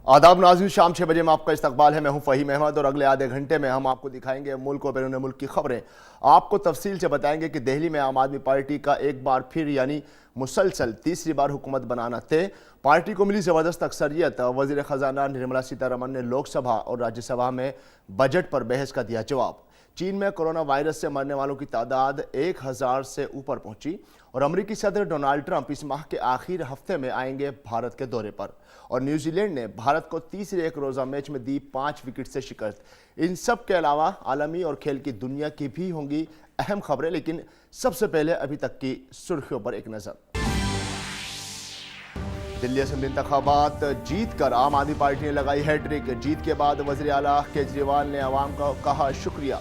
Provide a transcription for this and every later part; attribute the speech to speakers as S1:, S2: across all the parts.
S1: आदाब नाज़रीन, शाम 6 बजे में आपका इस्तकबाल है। मैं हूं फ़हीम अहमद और अगले आधे घंटे में हम आपको दिखाएंगे मुल्क और बैरून मुल्क की खबरें। आपको तफसील से बताएंगे कि दिल्ली में आम आदमी पार्टी का एक बार फिर यानी मुसलसल तीसरी बार हुकूमत बनाना तय। पार्टी को मिली ज़बरदस्त अक्सरियत। वज़ीर ख़जाना निर्मला सीतारमन ने लोकसभा और राज्यसभा में बजट पर बहस का दिया जवाब। चीन में कोरोना वायरस से मरने वालों की तादाद 1000 से ऊपर पहुंची और अमरीकी सदर डोनाल्ड ट्रंप इस माह के आखिर हफ्ते में आएंगे भारत के दौरे पर। और न्यूजीलैंड ने भारत को तीसरे एक रोज़ा मैच में दी 5 विकेट से शिकस्त। इन सब के अलावा आलमी और खेल की दुनिया की भी होंगी अहम खबरें, लेकिन सबसे पहले अभी तक की सुर्खियों पर एक नज़र। दिल्ली असेंबली इंतखाबात जीत कर आम आदमी पार्टी ने लगाई हैट्रिक। जीत के बाद वज़ीर आला केजरीवाल ने आवाम को कहा शुक्रिया।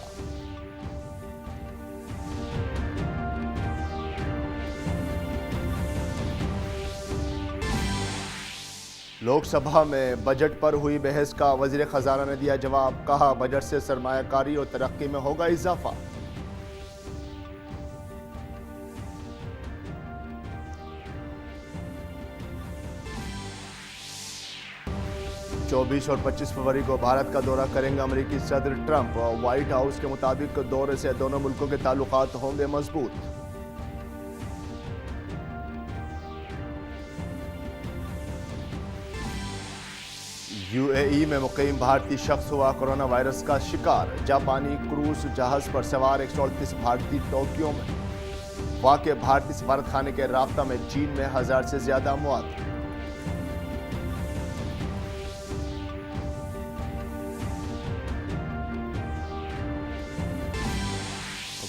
S1: लोकसभा में बजट पर हुई बहस का वज़ीर ख़जाना ने दिया जवाब। कहा बजट से सरमायाकारी और तरक्की में होगा इजाफा। चौबीस और 25 फरवरी को भारत का दौरा करेंगे अमेरिकी सदर ट्रंप। व्हाइट हाउस के मुताबिक दौरे से दोनों मुल्कों के ताल्लुकात होंगे मजबूत। यूएई में मुकीम भारतीय शख्स हुआ कोरोना वायरस का शिकार। जापानी क्रूज जहाज पर सवार 138 भारतीय टोक्यो में वाक़ भारतीय सफारत खाने के राब्ता में चीन में 1000 से ज्यादा मौत।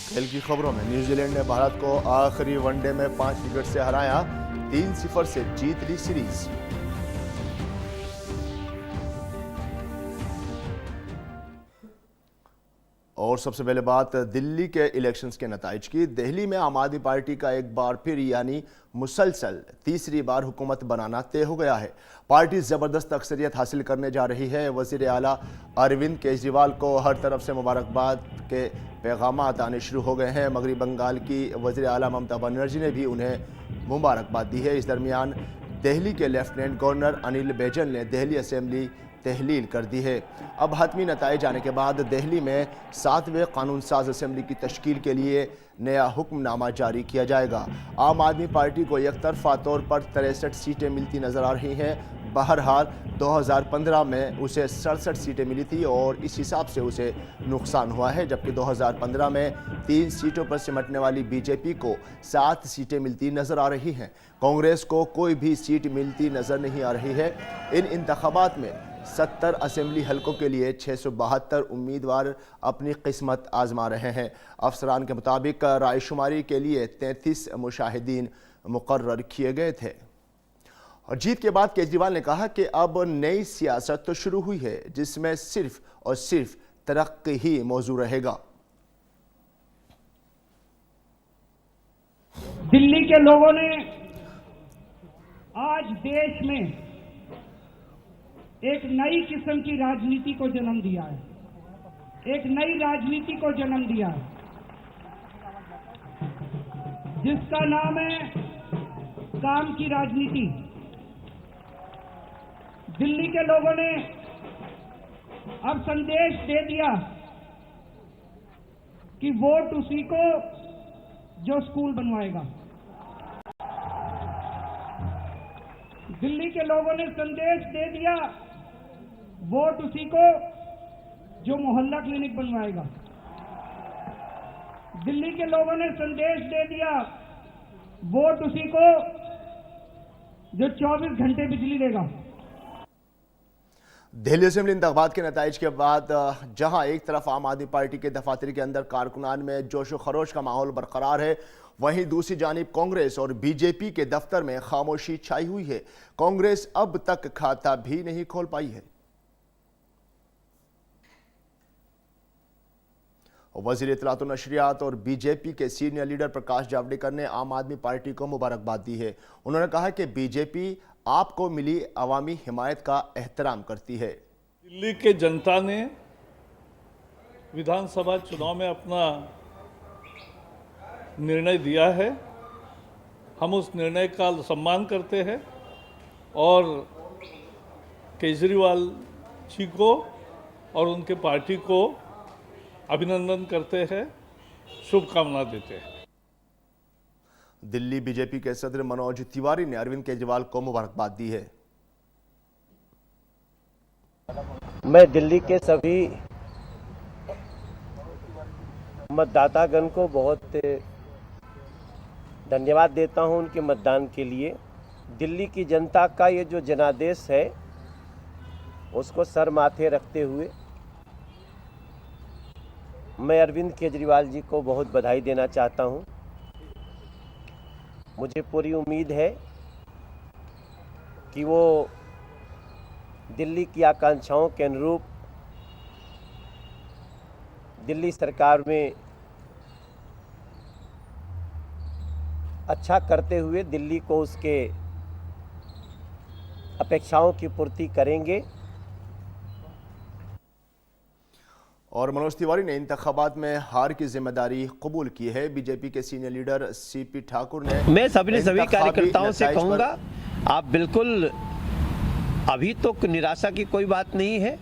S1: खेल की खबरों में न्यूजीलैंड ने भारत को आखिरी वनडे में 5 विकेट से हराया। 3-0 से जीत ली सीरीज। और सबसे पहले बात दिल्ली के इलेक्शंस के नताइज की। दिल्ली में आम आदमी पार्टी का एक बार फिर यानी मुसलसल तीसरी बार हुकूमत बनाना तय हो गया है। पार्टी ज़बरदस्त अक्सरियत हासिल करने जा रही है। वज़ीर आला अरविंद केजरीवाल को हर तरफ से मुबारकबाद के पैगाम आने शुरू हो गए हैं। मगरबी बंगाल की वज़ीर आला ममता बनर्जी ने भी उन्हें मुबारकबाद दी है। इस दरमियान दिल्ली के लेफ्टिनेंट गवर्नर अनिल बैजल ने दिल्ली असेंबली तहलील कर दी है। अब हतमी नताइज आने के बाद दिल्ली में 7वें कानून साज असेंबली की तश्कील के लिए नया हुक्मनामा जारी किया जाएगा। आम आदमी पार्टी को एकतरफा तौर पर 63 सीटें मिलती नजर आ रही हैं। बहरहाल 2015 में उसे 67 सीटें मिली थी और इस हिसाब से उसे नुकसान हुआ है, जबकि 2015 में 3 सीटों पर सिमटने वाली बीजेपी को 7 सीटें मिलती नजर आ रही हैं। कांग्रेस को कोई भी सीट मिलती नजर नहीं आ रही है। इन इंतखाबात में 70 असेंबली हलकों के लिए 672 उम्मीदवार अपनी किस्मत आजमा रहे हैं। अफसरान के मुताबिक रायशुमारी के लिए 33 मुशाहिदीन मुकर्रर किए गए थे। और जीत के बाद केजरीवाल ने कहा कि अब नई सियासत तो शुरू हुई है, जिसमें सिर्फ और सिर्फ तरक्की ही मौजू रहेगा।
S2: दिल्ली के लोगों ने आज देश में एक नई किस्म की राजनीति को जन्म दिया है, एक नई राजनीति को जन्म दिया है जिसका नाम है काम की राजनीति। दिल्ली के लोगों ने अब संदेश दे दिया कि वोट उसी को जो स्कूल बनवाएगा। दिल्ली के लोगों ने संदेश दे दिया वोट उसी को जो मोहल्ला क्लिनिक बनवाएगा। दिल्ली के लोगों ने संदेश दे दिया वोट उसी को जो 24 घंटे बिजली देगा।
S1: दिल्ली असेंबली इंतखाबात के नताइज के बाद जहां एक तरफ आम आदमी पार्टी के दफातर के अंदर कारकुनान में जोश व खरोश का माहौल बरकरार है, वहीं दूसरी जानिब कांग्रेस और बीजेपी के दफ्तर में खामोशी छाई हुई है। कांग्रेस अब तक खाता भी नहीं खोल पाई है। वज़ीर इत्तलात व नशरियात और बीजेपी के सीनियर लीडर प्रकाश जावड़ेकर ने आम आदमी पार्टी को मुबारकबाद दी है। उन्होंने कहा कि बीजेपी आपको मिली अवामी हिमायत का एहतराम करती है।
S3: दिल्ली के जनता ने विधानसभा चुनाव में अपना निर्णय दिया है। हम उस निर्णय का सम्मान करते हैं और केजरीवाल जी को और उनके पार्टी को अभिनंदन करते हैं, शुभकामना देते हैं।
S1: दिल्ली बीजेपी के सदर मनोज तिवारी ने अरविंद केजरीवाल को मुबारकबाद दी है।
S4: मैं दिल्ली के सभी मतदातागण को बहुत धन्यवाद देता हूं उनके मतदान के लिए। दिल्ली की जनता का ये जो जनादेश है उसको सर माथे रखते हुए मैं अरविंद केजरीवाल जी को बहुत बधाई देना चाहता हूं। मुझे पूरी उम्मीद है कि वो दिल्ली की आकांक्षाओं के अनुरूप दिल्ली सरकार में अच्छा करते हुए दिल्ली को उसके अपेक्षाओं की पूर्ति करेंगे।
S1: और मनोज तिवारी ने इंतखाबात में हार की जिम्मेदारी कबूल की है। बीजेपी के सीनियर लीडर सीपी ठाकुर ने
S4: मैं सभी कार्यकर्ताओं से
S1: नताइज
S4: कहूंगा, आप बिल्कुल, अभी तो निराशा की कोई बात नहीं है।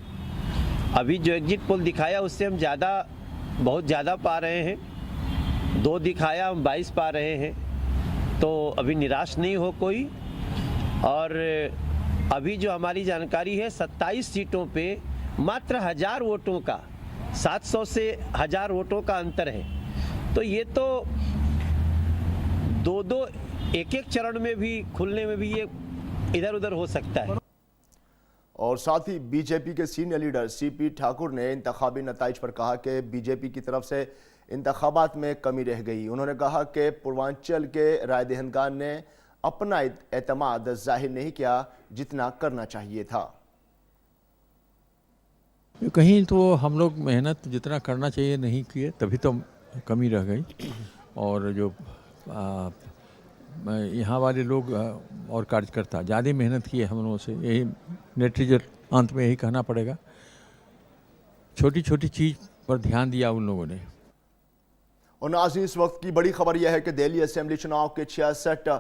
S4: अभी जो एग्जिट पोल दिखाया उससे हम बहुत ज़्यादा पा रहे हैं। 2 दिखाया, हम 22 पा रहे हैं, तो अभी निराश नहीं हो कोई। और अभी जो हमारी जानकारी है 27 सीटों पे मात्र 1000 वोटों का, 700 से 1000 वोटों का अंतर है। तो ये तो 2-2 एक-एक चरण में भी खुलने में भी ये इधर उधर हो सकता है।
S1: और साथ ही बीजेपी के सीनियर लीडर सीपी ठाकुर ने इंतखाबी नताइज पर कहा कि बीजेपी की तरफ से इंतखाबात में कमी रह गई। उन्होंने कहा कि पूर्वांचल के राय दहिंदगान ने अपना एतमाद जाहिर नहीं किया जितना करना चाहिए था।
S5: कहीं तो हम लोग मेहनत जितना करना चाहिए नहीं किए, तभी तो कमी रह गई। और जो यहाँ वाले लोग और कार्यकर्ता ज़्यादा मेहनत किए हम लोगों से, यही नेट रिजल्ट अंत में यही कहना पड़ेगा। छोटी छोटी चीज़ पर ध्यान दिया उन लोगों ने।
S1: और नाज़रीन, इस वक्त की बड़ी खबर यह है कि दिल्ली असेंबली चुनाव के 66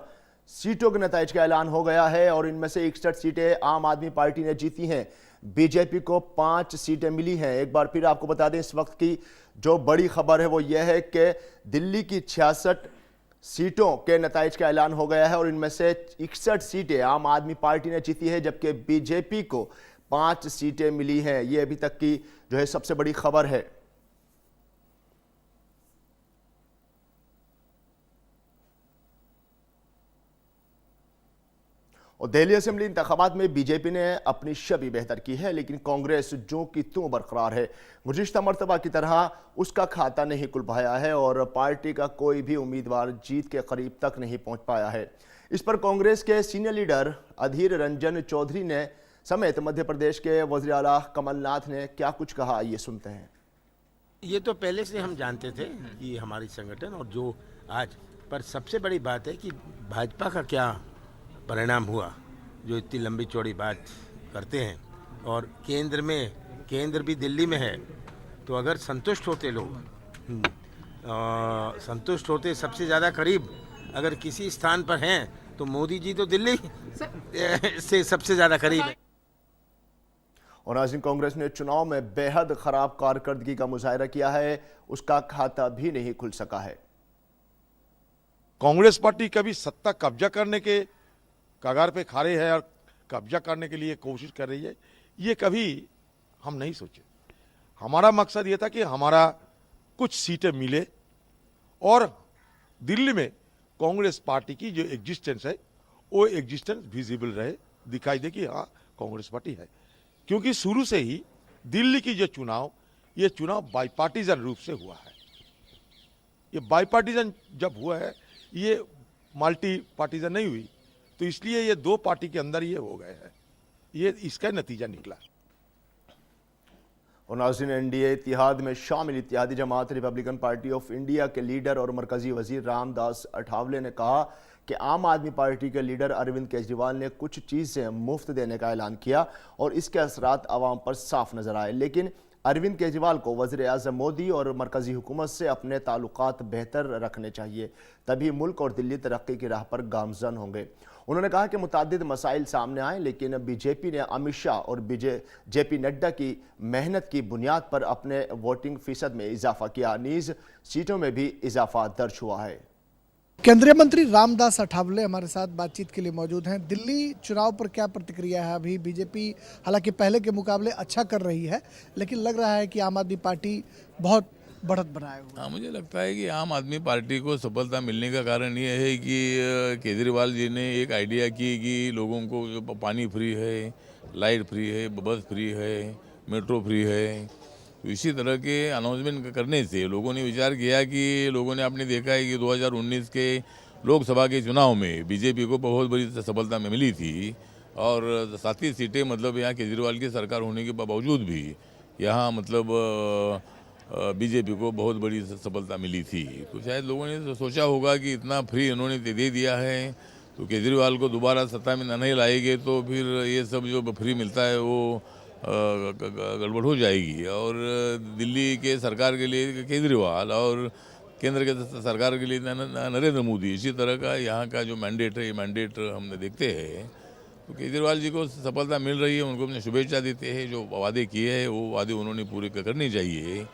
S1: सीटों के नतीजे का ऐलान हो गया है और इनमें से 61 सीटें आम आदमी पार्टी ने जीती हैं। बीजेपी को 5 सीटें मिली हैं। एक बार फिर आपको बता दें, इस वक्त की जो बड़ी खबर है वो यह है कि दिल्ली की 66 सीटों के नतीजे का ऐलान हो गया है और इनमें से 61 सीटें आम आदमी पार्टी ने जीती है, जबकि बीजेपी को 5 सीटें मिली हैं। ये अभी तक की जो है सबसे बड़ी खबर है। और दिल्ली असेंबली इंतखाबात में बीजेपी ने अपनी छवि बेहतर की है, लेकिन कांग्रेस जो की त्यों बरकरार है। गुज़िश्ता मरतबा की तरह उसका खाता नहीं खुल पाया है और पार्टी का कोई भी उम्मीदवार जीत के करीब तक नहीं पहुंच पाया है। इस पर कांग्रेस के सीनियर लीडर अधीर रंजन चौधरी ने समेत मध्य प्रदेश के वज़ीर आला कमलनाथ ने क्या कुछ कहा, ये सुनते हैं।
S6: ये तो पहले से हम जानते थे कि हमारी संगठन और जो आज, पर सबसे बड़ी बात है कि भाजपा का क्या परिणाम हुआ, जो इतनी लंबी चौड़ी बात करते हैं। और केंद्र भी दिल्ली में है, तो अगर संतुष्ट होते लोग, संतुष्ट होते, सबसे ज़्यादा करीब अगर किसी स्थान पर हैं तो मोदी जी तो दिल्ली से सबसे ज़्यादा करीब है।
S1: और नाज़रीन, कांग्रेस ने चुनाव में बेहद खराब कारकर्दगी का मुजाहरा किया है, उसका खाता भी नहीं खुल सका है।
S7: कांग्रेस पार्टी कभी सत्ता कब्जा करने के कगार पे खड़े है और कब्जा करने के लिए कोशिश कर रही है, ये कभी हम नहीं सोचे। हमारा मकसद ये था कि हमारा कुछ सीटें मिले और दिल्ली में कांग्रेस पार्टी की जो एग्जिस्टेंस है वो एग्जिस्टेंस विजिबल रहे, दिखाई दे कि हाँ कांग्रेस पार्टी है। क्योंकि शुरू से ही दिल्ली की जो चुनाव, ये चुनाव बाईपार्टीजन रूप से हुआ है। ये बाईपार्टीजन जब हुआ है, ये मल्टी पार्टीजन नहीं हुई, तो इसलिए ये 2 पार्टी के अंदर ये हो गए हैं। ये इसका नतीजा निकला।
S1: और नाज़रीन, एनडीए इत्तेहाद में शामिल इत्तेहादी जमात रिपब्लिकन पार्टी ऑफ इंडिया के लीडर और मरकजी वजीर रामदास अठावले ने कहा कि आम आदमी पार्टी के लीडर अरविंद केजरीवाल ने कुछ चीज़ें मुफ्त देने का ऐलान किया और इसके असरात आवाम पर साफ नजर आए, लेकिन अरविंद केजरीवाल को वज़ीर आज़म मोदी और मरकजी हुकूमत से अपने ताल्लुकात बेहतर रखने चाहिए, तभी मुल्क और दिल्ली तरक्की की राह पर गामजन होंगे। उन्होंने कहा कि मुताद्दिद मसाइल सामने आए, लेकिन बीजेपी ने अमित शाह और जेपी नड्डा की मेहनत की बुनियाद पर अपने वोटिंग फीसद में इजाफा किया। नीज सीटों में भी इजाफा दर्ज हुआ है।
S8: केंद्रीय मंत्री रामदास अठावले हमारे साथ बातचीत के लिए मौजूद हैं। दिल्ली चुनाव पर क्या प्रतिक्रिया है? अभी बीजेपी हालांकि पहले के मुकाबले अच्छा कर रही है, लेकिन लग रहा है कि आम आदमी पार्टी बहुत बढ़त बनाए हुए।
S9: हाँ, मुझे लगता है कि आम आदमी पार्टी को सफलता मिलने का कारण ये है कि केजरीवाल जी ने एक आइडिया की कि लोगों को जो पानी फ्री है, लाइट फ्री है, बस फ्री है, मेट्रो फ्री है, तो इसी तरह के अनाउंसमेंट करने से लोगों ने विचार किया कि लोगों ने आपने देखा है कि 2019 के लोकसभा के चुनाव में बीजेपी को बहुत बड़ी सफलता मिली थी और 37 सीटें मतलब यहाँ केजरीवाल की सरकार होने के बावजूद भी यहाँ मतलब बीजेपी को बहुत बड़ी सफलता मिली थी। तो शायद लोगों ने सोचा होगा कि इतना फ्री इन्होंने दे दिया है तो केजरीवाल को दोबारा सत्ता में नहीं लाएंगे तो फिर ये सब जो फ्री मिलता है वो गड़बड़ हो जाएगी। और दिल्ली के सरकार के लिए केजरीवाल और केंद्र के सरकार के लिए नरेंद्र मोदी, इसी तरह का यहाँ का जो मैंडेट है, ये मैंडेट हमने देखते हैं। तो केजरीवाल जी को सफलता मिल रही है, उनको अपने शुभेच्छा देते हैं। जो वादे किए हैं वो वादे उन्होंने पूरे करने चाहिए,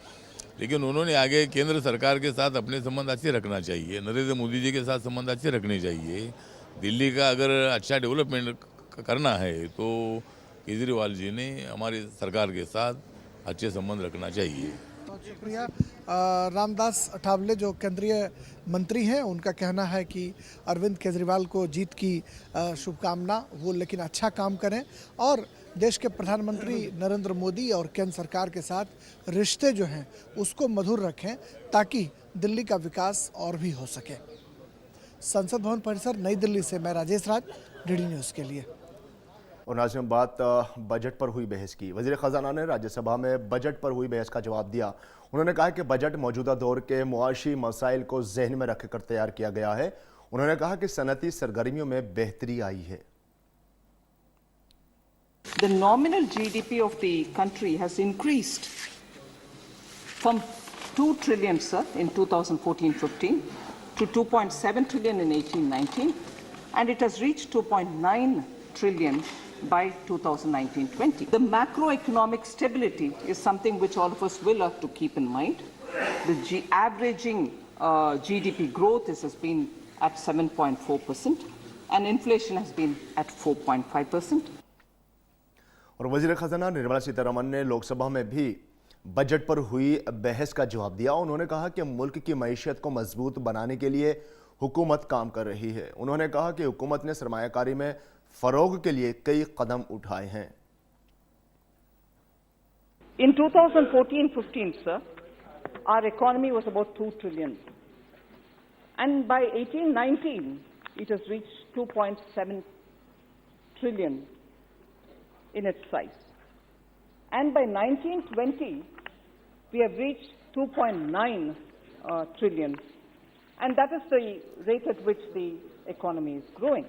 S9: लेकिन उन्होंने आगे केंद्र सरकार के साथ अपने संबंध अच्छे रखना चाहिए, नरेंद्र मोदी जी के साथ संबंध अच्छे रखने चाहिए। दिल्ली का अगर अच्छा डेवलपमेंट करना है तो केजरीवाल जी ने हमारी सरकार के साथ अच्छे संबंध रखना चाहिए।
S8: बहुत शुक्रिया। रामदास अठावले जो केंद्रीय मंत्री हैं, उनका कहना है कि अरविंद केजरीवाल को जीत की शुभकामना, वो लेकिन अच्छा काम करें और देश के प्रधानमंत्री नरेंद्र मोदी और केंद्र सरकार के साथ रिश्ते जो हैं उसको मधुर रखें ताकि दिल्ली का विकास और भी हो सके। संसद भवन परिसर, नई दिल्ली से मैं राजेश राज, डीडी न्यूज़ के लिए।
S1: और नाज़रीन, बात बजट पर हुई बहस की। वज़ीर ख़ज़ाना ने राज्यसभा में बजट पर हुई बहस का जवाब दिया। उन्होंने कहा कि बजट मौजूदा दौर के मुआशी मसाइल को जहन में रखकर तैयार किया गया है। उन्होंने कहा कि सनती सरगर्मियों में बेहतरी आई है।
S10: The nominal GDP of the country has increased from 2 trillion, sir, in 2014-15 to 2.7 trillion in 18-19, and it has reached 2.9 trillion by 2019-20. The macroeconomic stability is something which all of us will have to keep in mind. The averaging GDP growth has been at 7.4%, and inflation has been at 4.5%.
S1: और वज़ीर ख़ज़ाना निर्मला सीतारमण ने लोकसभा में भी budget पर हुई बहस का जवाब दिया। उन्होंने कहा कि मुल्क की मईशत को मजबूत बनाने के लिए हुकूमत काम कर रही है। उन्होंने कहा कि हुकूमत ने सरमायाकारी में फरोग के लिए कई कदम उठाए हैं।
S10: In 2014-15, sir, our economy was about 2 trillion, and by 18-19, it has reached 2.7 trillion in its size, and by 19-20, we have reached 2.9 trillion, and that is the rate at which the economy is growing.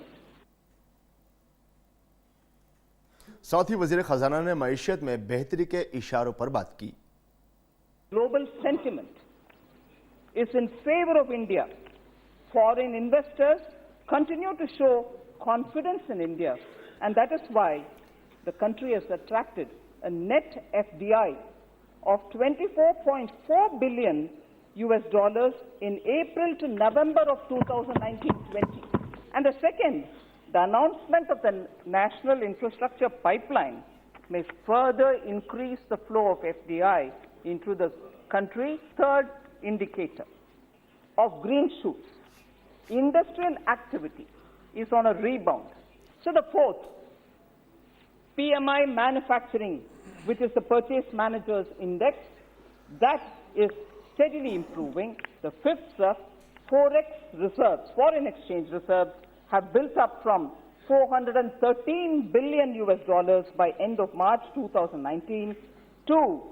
S1: साथ ही वज़ीर ख़ज़ाना ने मईशत में बेहतरी के इशारों पर बात की।
S10: Global sentiment is in favor of India. Foreign investors continue to show confidence in India, and that is why the country has attracted a net FDI of $24.4 billion in April to November of 2019-20. And the second, the announcement of the National Infrastructure Pipeline may further increase the flow of FDI into the country. Third indicator of green shoots, industrial activity is on a rebound. So the fourth, PMI manufacturing, which is the Purchase Managers Index, that is steadily improving. The fifth, sir, forex reserves, foreign exchange reserves, have built up from $413 billion by end of March 2019 to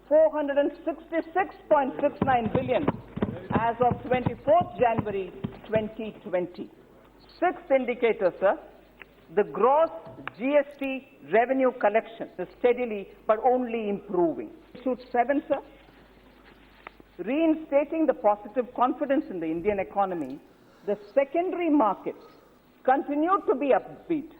S10: $466.69 billion as of 24th January 2020. Sixth indicator, sir, the gross GST revenue collection is steadily but only improving. Issue 7, sir, reinstating the positive confidence in the Indian economy, the secondary markets continued to be upbeat,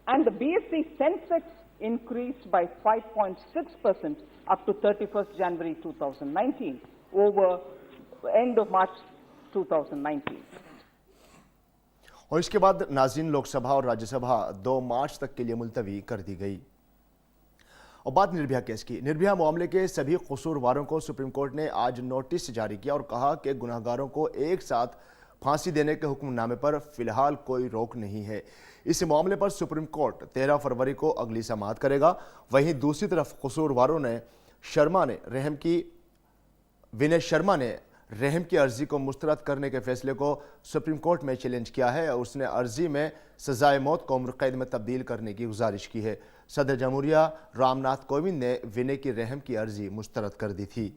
S10: and the BSE Sensex increased by 5.6% up to 31st January 2019 over end of March 2019.
S1: और इसके बाद नाज़रीन लोकसभा और राज्यसभा 2 मार्च तक के लिए मुलतवी कर दी गई। और बात निर्भया केस की। निर्भया मामले के सभी कसूरवारों को सुप्रीम कोर्ट ने आज नोटिस जारी किया और कहा कि गुनहगारों को एक साथ फांसी देने के हुक्मनामे पर फिलहाल कोई रोक नहीं है। इस मामले पर सुप्रीम कोर्ट 13 फरवरी को अगली समाअत करेगा। वहीं दूसरी तरफ कसूरवारों ने विनय शर्मा ने रहम की अर्जी को मुस्तरद करने के फैसले को सुप्रीम कोर्ट में चैलेंज किया है और उसने अर्जी में सजाए मौत को उम्र कैद में तब्दील करने की गुजारिश की है। सदर जमहूरिया रामनाथ कोविंद ने विनय की रहम की अर्जी मुस्तरद कर दी थी।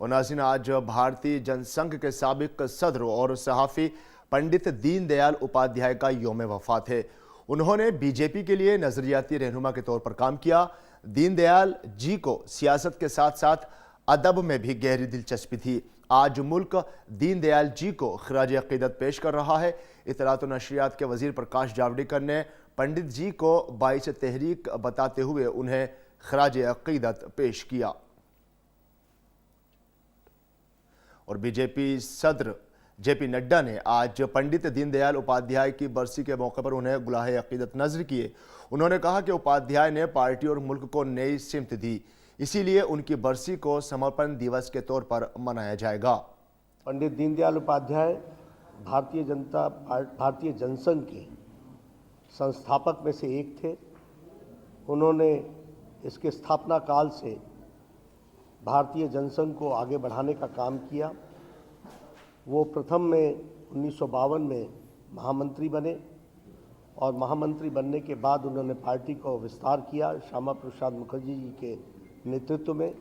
S1: और नाज़रीन, आज भारतीय जनसंघ के साबिक सदर और सहाफ़ी पंडित दीनदयाल उपाध्याय का यौम वफात है। उन्होंने बीजेपी के लिए नजरियाती रहनुमा के तौर पर काम किया। दीनदयाल जी को सियासत के साथ साथ अदब में भी गहरी दिलचस्पी थी। आज मुल्क दीनदयाल जी को खराज अकीदत पेश कर रहा है। इत्तलात और नशरियात के वजीर प्रकाश जावड़ेकर ने पंडित जी को बाइस तहरीक बताते हुए उन्हें खराज अकीदत पेश किया। और बीजेपी सदर जेपी नड्डा ने आज पंडित दीनदयाल उपाध्याय की बरसी के मौके पर उन्हें गुलाहे अकीदत नजर किए। उन्होंने कहा कि उपाध्याय ने पार्टी और मुल्क को नई सिमत दी, इसीलिए उनकी बरसी को समर्पण दिवस के तौर पर मनाया जाएगा।
S11: पंडित दीनदयाल उपाध्याय भारतीय जनसंघ के संस्थापक में से एक थे। उन्होंने इसके स्थापना काल से भारतीय जनसंघ को आगे बढ़ाने का काम किया। वो प्रथम में 1952 में महामंत्री बने और महामंत्री बनने के बाद उन्होंने पार्टी को विस्तार किया श्यामा प्रसाद मुखर्जी जी के नेतृत्व में।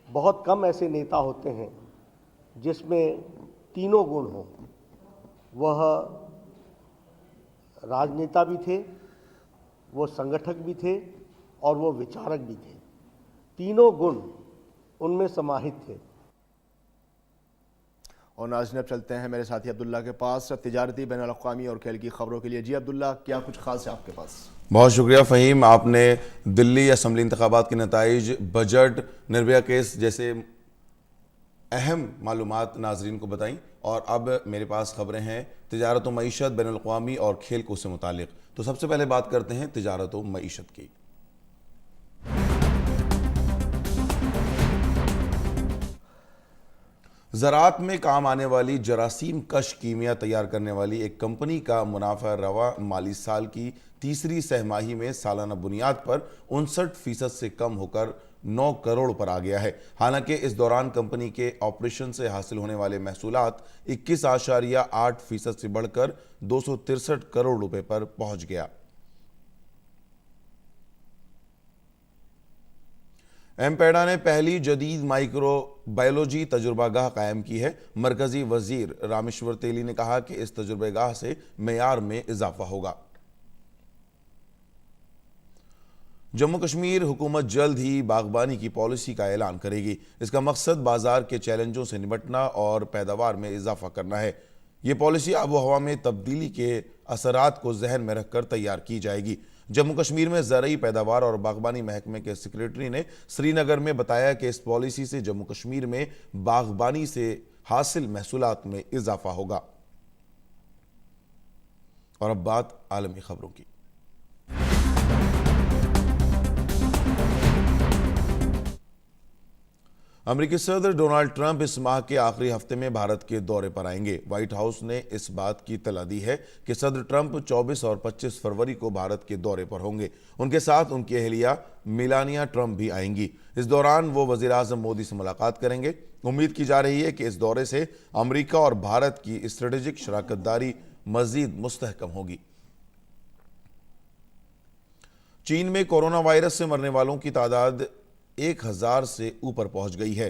S11: बहुत कम ऐसे नेता होते हैं जिसमें तीनों गुण हों। वह राजनेता भी थे, वो संगठक भी थे और वो विचारक भी थे। तीनों गुण उनमें समाहित थे।
S1: और नाज़रीन, अब चलते हैं मेरे साथी अब्दुल्ला के पास तिजारती, बैनुल-अक़वामी और खेल की खबरों के लिए। जी अब्दुल्ला, क्या कुछ खास है आपके पास?
S12: बहुत शुक्रिया फ़हीम। आपने दिल्ली असम्बली इंतखाबात के नताइज, बजट, निर्भया केस जैसे अहम मालूमात नाजरीन को बताई। और अब मेरे पास खबरें हैं तिजारत व मईशत, बैनुल-अक़वामी और खेल कूद से मुतालिक। तो सबसे पहले बात करते हैं तिजारत व मईशत की। ज़राअत में काम आने वाली जरासीम कश कीमिया तैयार करने वाली एक कंपनी का मुनाफा रवा माली साल की तीसरी सहमाही में सालाना बुनियाद पर 59% से कम होकर 9 करोड़ पर आ गया है। हालांकि इस दौरान कंपनी के ऑपरेशन से हासिल होने वाले महसूलात 21.8% से बढ़कर 263 करोड़ रुपए पर पहुंच गया। एमपेडा ने पहली जदीद माइक्रो बायोलॉजी तजुर्बागाह कायम की है। मरकजी वजीर रामेश्वर तेली ने कहा कि इस तजुर्बेगाह से मेयार में इजाफा होगा। जम्मू कश्मीर हुकूमत जल्द ही बागबानी की पॉलिसी का ऐलान करेगी। इसका मकसद बाजार के चैलेंजों से निपटना और पैदावार में इजाफा करना है। ये पॉलिसी आबो हवा में तब्दीली के असरात को जहन में रखकर तैयार की जाएगी। जम्मू कश्मीर में ज़रई पैदावार और बागबानी महकमे के सेक्रेटरी ने श्रीनगर में बताया कि इस पॉलिसी से जम्मू कश्मीर में बागबानी से हासिल महसूलात में इजाफा होगा। और अब बात आलमी खबरों की। अमेरिकी सदर डोनाल्ड ट्रंप इस माह के आखिरी हफ्ते में भारत के दौरे पर आएंगे। व्हाइट हाउस ने इस बात की इत्तला दी है कि सदर ट्रंप 24 और 25 फरवरी को भारत के दौरे पर होंगे। उनके साथ उनकी अहलिया मेलानिया ट्रंप भी आएंगी। इस दौरान वो वजीर आजम मोदी से मुलाकात करेंगे। उम्मीद की जा रही है कि इस दौरे से अमेरिका और भारत की स्ट्रेटेजिक शराकतदारी मजीद मुस्तहकम होगी। चीन में कोरोना वायरस से मरने वालों की तादाद 1000 से ऊपर पहुंच गई है।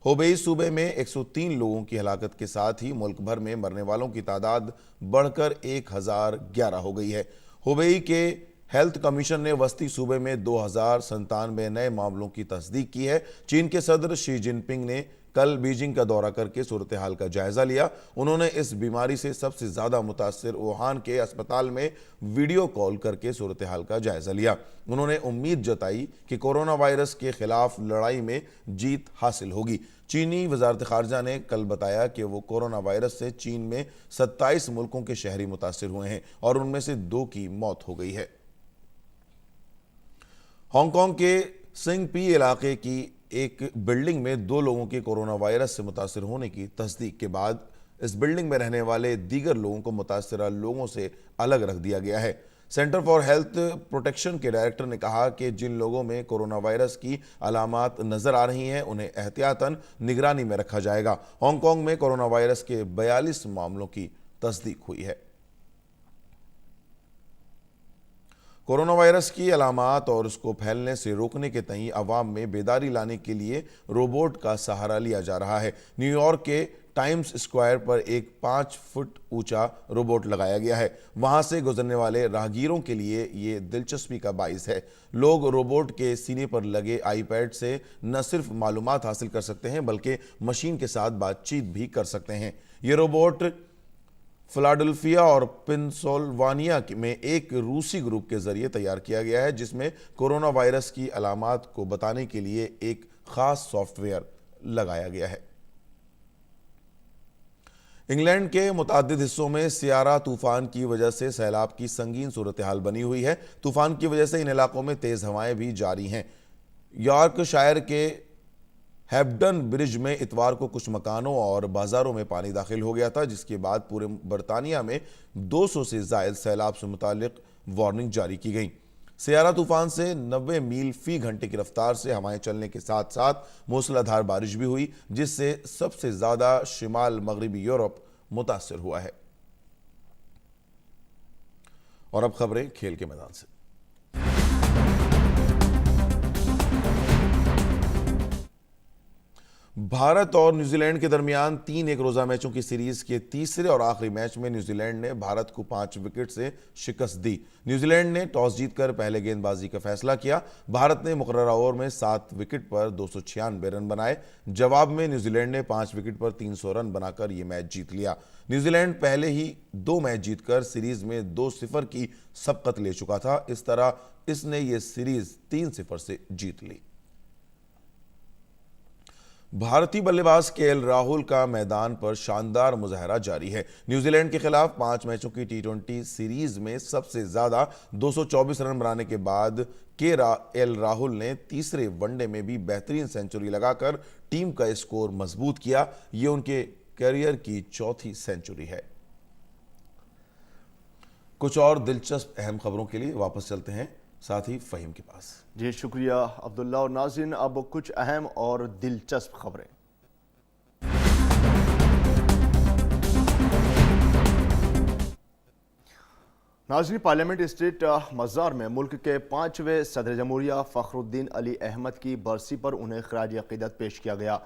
S12: हुबेई सूबे में 103 लोगों की हलाकत के साथ ही मुल्क भर में मरने वालों की तादाद बढ़कर 1011 हो गई है। हुबेई के हेल्थ कमीशन ने वस्ती सूबे में 2097 नए मामलों की तस्दीक की है। चीन के सदर शी जिनपिंग ने कल बीजिंग का दौरा करके सूरत हाल का जायजा लिया। उन्होंने इस बीमारी से सबसे ज्यादा मुतासिर वुहान के अस्पताल में वीडियो कॉल करके सूरत हाल का जायजा लिया। उन्होंने उम्मीद जताई कि कोरोना वायरस के खिलाफ लड़ाई में जीत हासिल होगी। चीनी वजारत खारजा ने कल बताया कि वो कोरोना वायरस से चीन में 27 मुल्कों के शहरी मुतासिर हुए हैं और उनमें से 2 की मौत हो गई है। हांगकांग के सिंगपी इलाके की एक बिल्डिंग में 2 लोगों के कोरोना वायरस से मुतासिर होने की तस्दीक के बाद इस बिल्डिंग में रहने वाले दीगर लोगों को मुतासिरा लोगों से अलग रख दिया गया है। सेंटर फॉर हेल्थ प्रोटेक्शन के डायरेक्टर ने कहा कि जिन लोगों में कोरोना वायरस की अलामात नजर आ रही हैं उन्हें एहतियातन निगरानी में रखा जाएगा। हांगकांग में कोरोना वायरस के 42 मामलों की तस्दीक हुई है। कोरोना वायरस की अलामात और उसको फैलने से रोकने के तई अवाम में बेदारी लाने के लिए रोबोट का सहारा लिया जा रहा है। न्यूयॉर्क के टाइम्स स्क्वायर पर एक 5 फुट ऊंचा रोबोट लगाया गया है। वहां से गुजरने वाले राहगीरों के लिए ये दिलचस्पी का बाइस है। लोग रोबोट के सीने पर लगे आईपैड से न सिर्फ मालूमात हासिल कर सकते हैं बल्कि मशीन के साथ बातचीत भी कर सकते हैं। ये रोबोट फिलाडेल्फिया और पेंसिल्वानिया में एक रूसी ग्रुप के जरिए तैयार किया गया है, जिसमें कोरोना वायरस की अलामात को बताने के लिए एक खास सॉफ्टवेयर लगाया गया है। इंग्लैंड के मुताद्दिद हिस्सों में सियारा तूफान की वजह से सैलाब की संगीन सूरत हाल बनी हुई है। तूफान की वजह से इन इलाकों में तेज हवाएं भी जारी हैं। यॉर्कशायर के हैब्डन ब्रिज में इतवार को कुछ मकानों और बाजारों में पानी दाखिल हो गया था, जिसके बाद पूरे बरतानिया में 200 से जायद सैलाब से मुतालिक वार्निंग जारी की गई। सियारा तूफान से 90 मील फी घंटे की रफ्तार से हवाएं चलने के साथ साथ मूसलाधार बारिश भी हुई, जिससे सबसे ज्यादा शिमाल मगरबी यूरोप मुतासर हुआ है। और अब खबरें खेल के मैदान से। भारत और न्यूजीलैंड के दरमियान 3 एक रोजा मैचों की सीरीज के तीसरे और आखिरी मैच में न्यूजीलैंड ने भारत को 5 विकेट से शिकस्त दी। न्यूजीलैंड ने टॉस जीतकर पहले गेंदबाजी का फैसला किया। भारत ने मुकर्ररा ओवर में 7 विकेट पर 296 रन बनाए। जवाब में न्यूजीलैंड ने 5 विकेट पर 300 रन बनाकर यह मैच जीत लिया। न्यूजीलैंड पहले ही 2 मैच जीतकर सीरीज में 2-0 की सबकत ले चुका था। इस तरह इसने यह सीरीज 3-0 से जीत ली। भारतीय बल्लेबाज केएल राहुल का मैदान पर शानदार मुजाहरा जारी है। न्यूजीलैंड के खिलाफ 5 मैचों की टी20 सीरीज में सबसे ज्यादा 224 रन बनाने के बाद केएल राहुल ने तीसरे वनडे में भी बेहतरीन सेंचुरी लगाकर टीम का स्कोर मजबूत किया। यह उनके करियर की चौथी सेंचुरी है। कुछ और दिलचस्प अहम खबरों के लिए वापस चलते हैं साथ ही फहीम के पास।
S1: जी शुक्रिया अब्दुल्ला। और नाज़रीन, अब कुछ अहम और दिलचस्प खबरें। नाज़रीन, पार्लियामेंट स्ट्रीट मज़ार में मुल्क के 5वें सदर जमहूरिया फ़खरुद्दीन अली अहमद की बरसी पर उन्हें खराज अक़ीदत पेश किया गया।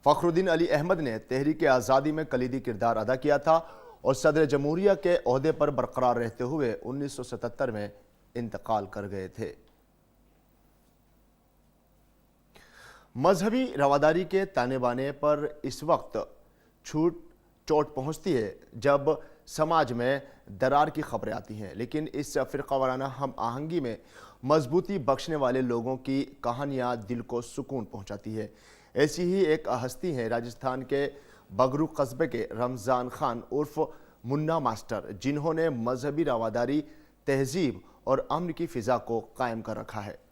S1: फ़खरुद्दीन अली अहमद ने तहरीक आज़ादी में कलीदी किरदार अदा किया था और सदर जमहूरिया के ओहदे पर बरकरार रहते हुए 1977 में इंतकाल कर गए थे। मजहबी रवादारी के ताने बाने पर इस वक्त चोट पहुंचती है जब समाज में दरार की खबरें आती हैं, लेकिन इस फ़िरक़ावाराना हम आहंगी में मजबूती बख्शने वाले लोगों की कहानियाँ दिल को सुकून पहुंचाती है। ऐसी ही एक हस्ती हैं राजस्थान के बगरू कस्बे के रमज़ान खान उर्फ मुन्ना मास्टर, जिन्होंने मजहबी रवादारी, तहजीब और अमन की फिजा को कायम कर रखा है।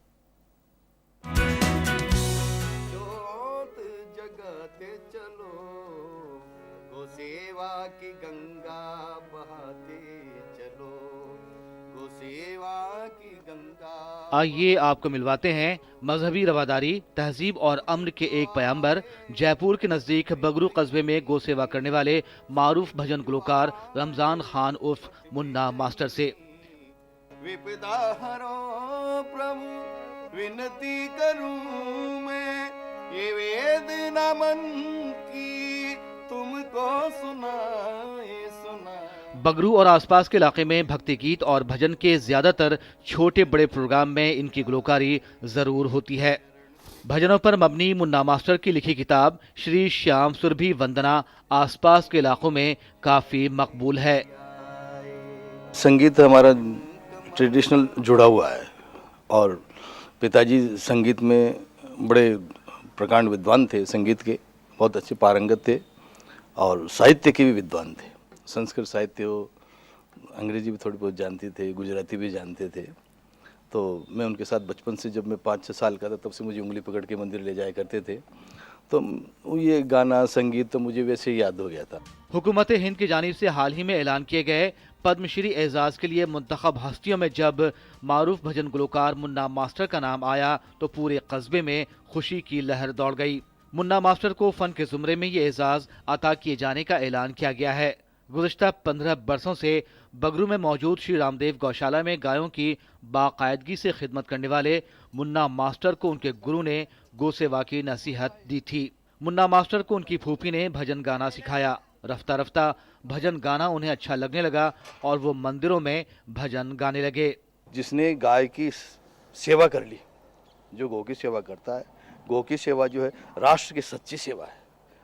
S13: सेवा की गंगा बहाते चलो, गो सेवा की गंगा। आइए आपको मिलवाते हैं मजहबी रवादारी, तहजीब और अमन के एक पैगंबर, जयपुर के नजदीक बगरू कस्बे में गो सेवा करने वाले मारूफ भजन गुलकार रमजान खान उर्फ मुन्ना मास्टर से। विपदा हरो प्रभु विनती करूं मैं, ये वेद न मन की तुमको सुनाए सुना। बगरू और आसपास के इलाके में भक्ति गीत और भजन के ज्यादातर छोटे बड़े प्रोग्राम में इनकी गुलकारी जरूर होती है। भजनों पर मबनी मुन्ना मास्टर की लिखी किताब श्री श्याम सुरभि वंदना आसपास के इलाकों में काफी मकबूल है।
S14: संगीत हमारा ट्रेडिशनल जुड़ा हुआ है और पिताजी संगीत में बड़े प्रकांड विद्वान थे, संगीत के बहुत अच्छे पारंगत थे और साहित्य के भी विद्वान थे। संस्कृत साहित्य हो, अंग्रेजी भी थोड़ी बहुत जानते थे, गुजराती भी जानते थे। तो मैं उनके साथ बचपन से, जब मैं 5-6 साल का था तब से मुझे उंगली पकड़ के मंदिर ले जाया करते थे, तो ये गाना संगीत तो मुझे वैसे ही याद हो गया था।
S13: हुकूमत हिंद की जानिब से हाल ही में ऐलान किए गए पद्मश्री एजाज के लिए मुंतखब हस्तियों में जब मारूफ भजन गुलकार मुन्ना मास्टर का नाम आया तो पूरे कस्बे में खुशी की लहर दौड़ गई। मुन्ना मास्टर को फन के जुमरे में ये एजाज अता किए जाने का ऐलान किया गया है। गुज़श्ता 15 बरसों से बगरू में मौजूद श्री रामदेव गौशाला में गायों की बाकायदगी से खिदमत करने वाले मुन्ना मास्टर को उनके गुरु ने गौ सेवा की नसीहत दी थी। मुन्ना मास्टर को उनकी फूफी ने भजन गाना सिखाया। रफ्ता रफ्ता भजन गाना उन्हें अच्छा लगने लगा और वो मंदिरों में भजन गाने लगे।
S14: जिसने गाय की सेवा कर ली, जो गौ की सेवा करता है, गौ की सेवा जो है राष्ट्र की सच्ची सेवा है,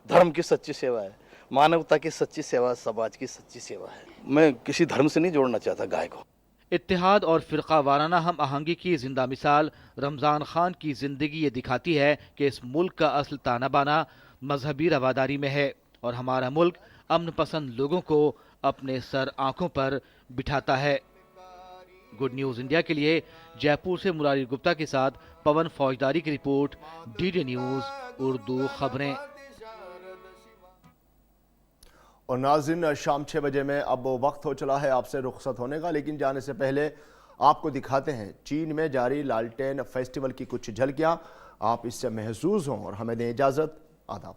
S14: धर्म की सच्ची सेवा है, मानवता की सच्ची सेवा, समाज की सच्ची सेवा है। मैं किसी धर्म से नहीं जोड़ना चाहता गाय को।
S13: इत्तेहाद और फिरका वाराना हम आहंगी की जिंदा मिसाल रमज़ान खान की जिंदगी ये दिखाती है कि इस मुल्क का असल ताना बाना मजहबी रवादारी में है और हमारा मुल्क अमन पसंद लोगों को अपने सर आंखों पर बिठाता है। गुड न्यूज इंडिया के लिए जयपुर से मुरारी गुप्ता के साथ पवन फौजदारी की रिपोर्ट, डीडी न्यूज उर्दू खबरें।
S1: और नाज़रीन, शाम 6 बजे में अब वक्त हो चला है आपसे रुखसत होने का, लेकिन जाने से पहले आपको दिखाते हैं चीन में जारी लालटेन फेस्टिवल की कुछ झलकियां। आप इससे महसूस हों और हमें दें इजाज़त। आदाब।